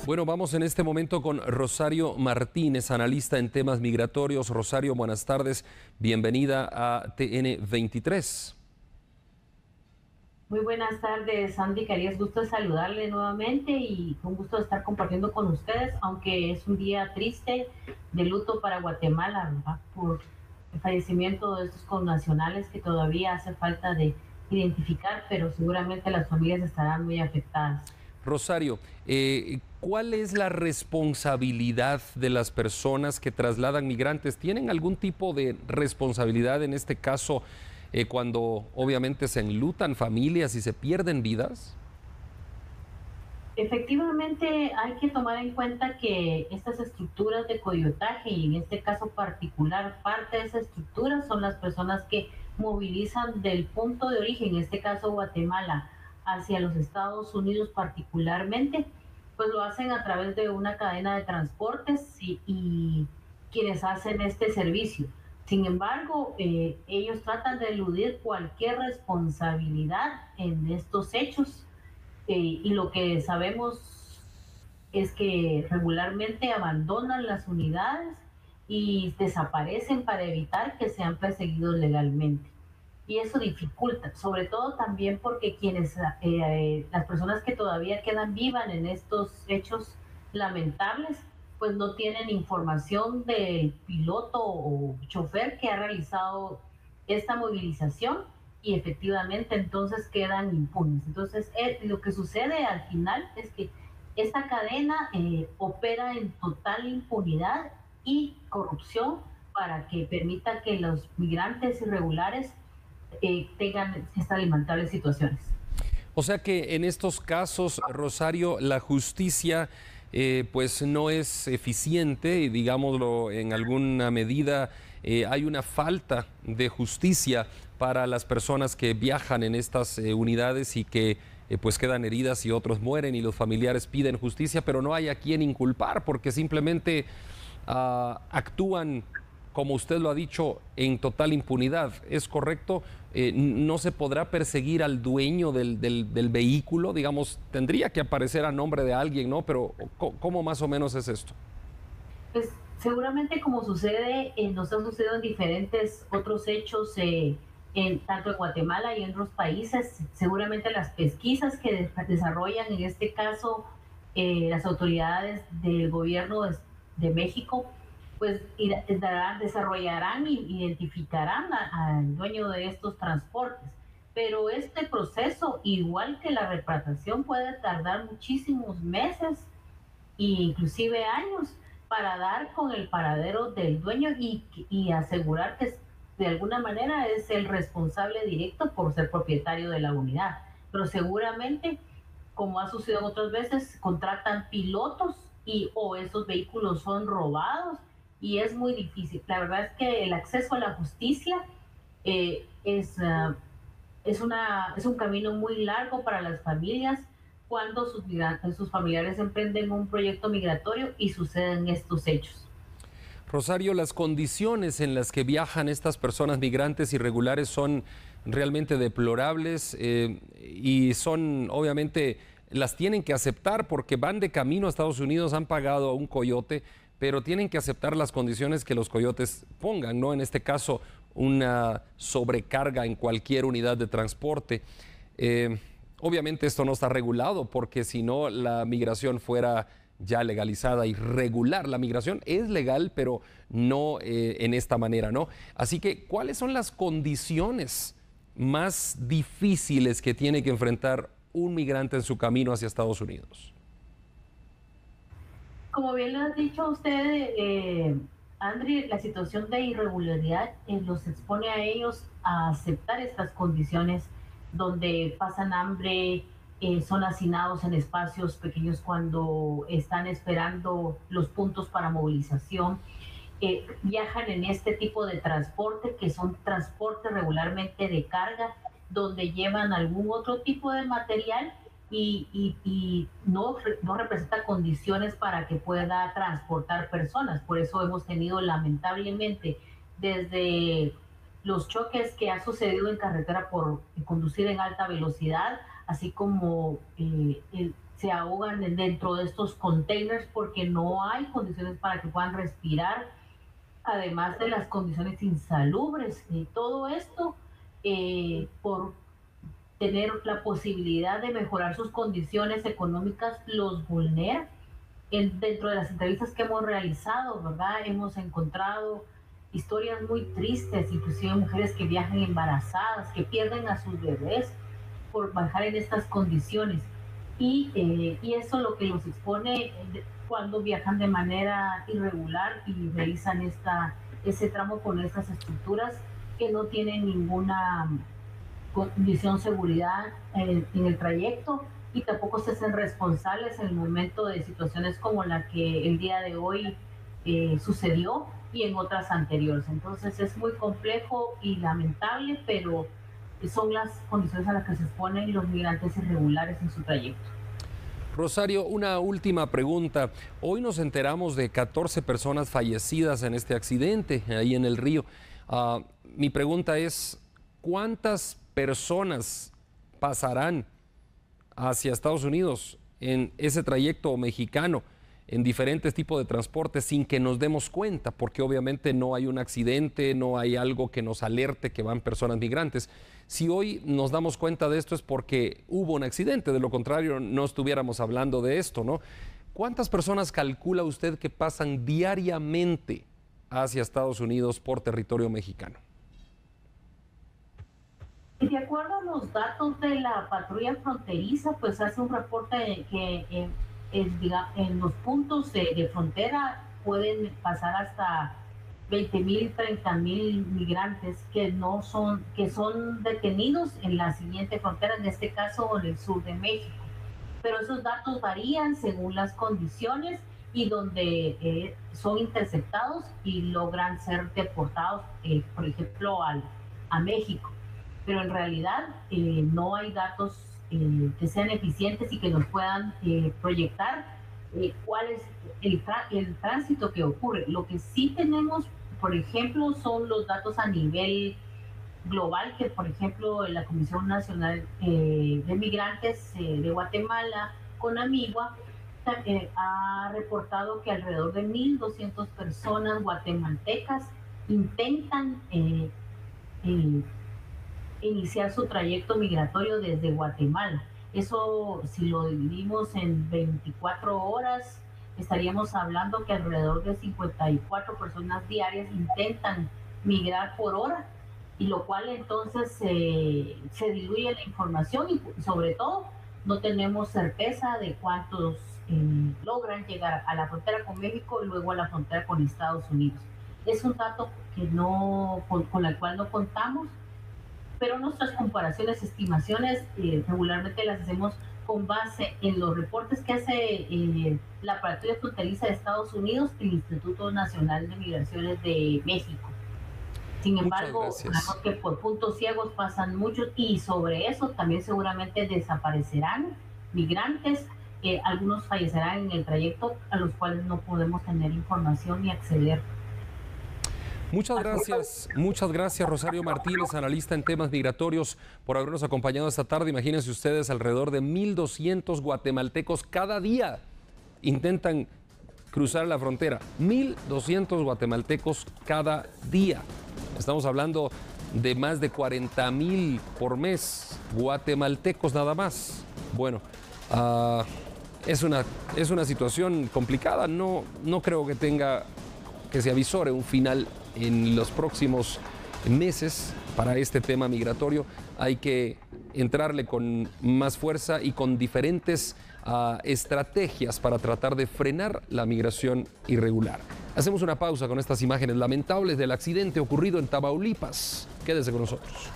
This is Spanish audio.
Bueno, vamos en este momento con Rosario Martínez, analista en temas migratorios. Rosario, buenas tardes. Bienvenida a TN23. Muy buenas tardes, Sandy Carías. Gusto de saludarle nuevamente y un gusto de estar compartiendo con ustedes, aunque es un día triste de luto para Guatemala, ¿verdad? Por el fallecimiento de estos connacionales que todavía hace falta de identificar, pero seguramente las familias estarán muy afectadas. Rosario, ¿cuál es la responsabilidad de las personas que trasladan migrantes? ¿Tienen algún tipo de responsabilidad en este caso cuando obviamente se enlutan familias y se pierden vidas? Efectivamente, hay que tomar en cuenta que estas estructuras de coyotaje, y en este caso particular, parte de esa estructura son las personas que movilizan del punto de origen, en este caso Guatemala, hacia los Estados Unidos particularmente, pues lo hacen a través de una cadena de transportes y quienes hacen este servicio. Sin embargo, ellos tratan de eludir cualquier responsabilidad en estos hechos y lo que sabemos es que regularmente abandonan las unidades y desaparecen para evitar que sean perseguidos legalmente. Y eso dificulta, sobre todo también porque las personas que todavía quedan vivas en estos hechos lamentables, pues no tienen información del piloto o chofer que ha realizado esta movilización y efectivamente entonces quedan impunes. Entonces, lo que sucede al final es que esta cadena opera en total impunidad y corrupción para que permita que los migrantes irregulares tengan estas lamentables situaciones. O sea que en estos casos, Rosario, la justicia pues no es eficiente y digámoslo en alguna medida hay una falta de justicia para las personas que viajan en estas unidades y que pues quedan heridas y otros mueren y los familiares piden justicia, pero no hay a quien inculpar porque simplemente actúan, como usted lo ha dicho, en total impunidad. ¿Es correcto? ¿No se podrá perseguir al dueño del vehículo? Digamos, tendría que aparecer a nombre de alguien, ¿no? Pero ¿cómo más o menos es esto? Pues seguramente como sucede, nos han sucedido en diferentes otros hechos, tanto en Guatemala y en otros países, seguramente las pesquisas que desarrollan en este caso las autoridades del gobierno de México, pues desarrollarán e identificarán al dueño de estos transportes. Pero este proceso, igual que la repatriación, puede tardar muchísimos meses e inclusive años para dar con el paradero del dueño y asegurar que de alguna manera es el responsable directo por ser propietario de la unidad. Pero seguramente, como ha sucedido otras veces, contratan pilotos o esos vehículos son robados y es muy difícil. La verdad es que el acceso a la justicia es un camino muy largo para las familias cuando sus familiares emprenden un proyecto migratorio y suceden estos hechos. Rosario, las condiciones en las que viajan estas personas migrantes irregulares son realmente deplorables y son, obviamente, las tienen que aceptar porque van de camino a Estados Unidos, han pagado a un coyote, pero tienen que aceptar las condiciones que los coyotes pongan, ¿no? En este caso, una sobrecarga en cualquier unidad de transporte. Obviamente esto no está regulado porque si no la migración fuera ya legalizada y regular. La migración es legal, pero no en esta manera, ¿no? Así que, ¿cuáles son las condiciones más difíciles que tiene que enfrentar un migrante en su camino hacia Estados Unidos? Como bien lo ha dicho usted, Andri, la situación de irregularidad los expone a ellos a aceptar estas condiciones donde pasan hambre, son hacinados en espacios pequeños cuando están esperando los puntos para movilización, viajan en este tipo de transporte que son transportes regularmente de carga, donde llevan algún otro tipo de material y no representa condiciones para que pueda transportar personas. Por eso hemos tenido lamentablemente desde los choques que ha sucedido en carretera por conducir en alta velocidad, así como se ahogan dentro de estos containers porque no hay condiciones para que puedan respirar, además de las condiciones insalubres. Y todo esto por tener la posibilidad de mejorar sus condiciones económicas los vulnera. Dentro de las entrevistas que hemos realizado, ¿verdad? Hemos encontrado historias muy tristes, inclusive mujeres que viajan embarazadas, que pierden a sus bebés por bajar en estas condiciones. Y eso lo que los expone cuando viajan de manera irregular y realizan ese tramo con estas estructuras que no tienen ninguna condición de seguridad en el trayecto, y tampoco se hacen responsables en el momento de situaciones como la que el día de hoy sucedió y en otras anteriores. Entonces es muy complejo y lamentable, pero son las condiciones a las que se exponen los migrantes irregulares en su trayecto. Rosario, una última pregunta. Hoy nos enteramos de 14 personas fallecidas en este accidente ahí en el río. Mi pregunta es, ¿cuántas personas pasarán hacia Estados Unidos en ese trayecto mexicano, en diferentes tipos de transportes, sin que nos demos cuenta? Porque obviamente no hay un accidente, no hay algo que nos alerte que van personas migrantes. Si hoy nos damos cuenta de esto es porque hubo un accidente, de lo contrario no estuviéramos hablando de esto, ¿no? ¿Cuántas personas calcula usted que pasan diariamente hacia Estados Unidos por territorio mexicano? De acuerdo a los datos de la patrulla fronteriza, pues hace un reporte que en los puntos de frontera pueden pasar hasta 20,000, 30,000 migrantes que son detenidos en la siguiente frontera, en este caso en el sur de México. Pero esos datos varían según las condiciones y donde son interceptados y logran ser deportados, por ejemplo, a México. Pero en realidad no hay datos que sean eficientes y que nos puedan proyectar cuál es el tránsito que ocurre. Lo que sí tenemos, por ejemplo, son los datos a nivel global, que por ejemplo la Comisión Nacional de Migrantes de Guatemala, CONAMIGUA, ha reportado que alrededor de 1,200 personas guatemaltecas intentan iniciar su trayecto migratorio desde Guatemala. Eso, si lo dividimos en 24 horas, estaríamos hablando que alrededor de 54 personas diarias intentan migrar por hora, y lo cual entonces se diluye la información y sobre todo no tenemos certeza de cuántos logran llegar a la frontera con México y luego a la frontera con Estados Unidos. Es un dato que con el cual no contamos, pero nuestras comparaciones, estimaciones, regularmente las hacemos con base en los reportes que hace la patrulla fronteriza de Estados Unidos y el Instituto Nacional de Migraciones de México. Sin embargo, sabemos que por puntos ciegos pasan muchos, y sobre eso también seguramente desaparecerán migrantes. Algunos fallecerán en el trayecto, a los cuales no podemos tener información ni acceder. Muchas gracias Rosario Martínez, analista en temas migratorios, por habernos acompañado esta tarde. Imagínense ustedes, alrededor de 1,200 guatemaltecos cada día intentan cruzar la frontera. 1,200 guatemaltecos cada día. Estamos hablando de más de 40,000 por mes, guatemaltecos nada más. Bueno, es una situación complicada. No creo que se avisore un final en los próximos meses para este tema migratorio. Hay que entrarle con más fuerza y con diferentes estrategias para tratar de frenar la migración irregular. Hacemos una pausa con estas imágenes lamentables del accidente ocurrido en Tamaulipas. Quédese con nosotros.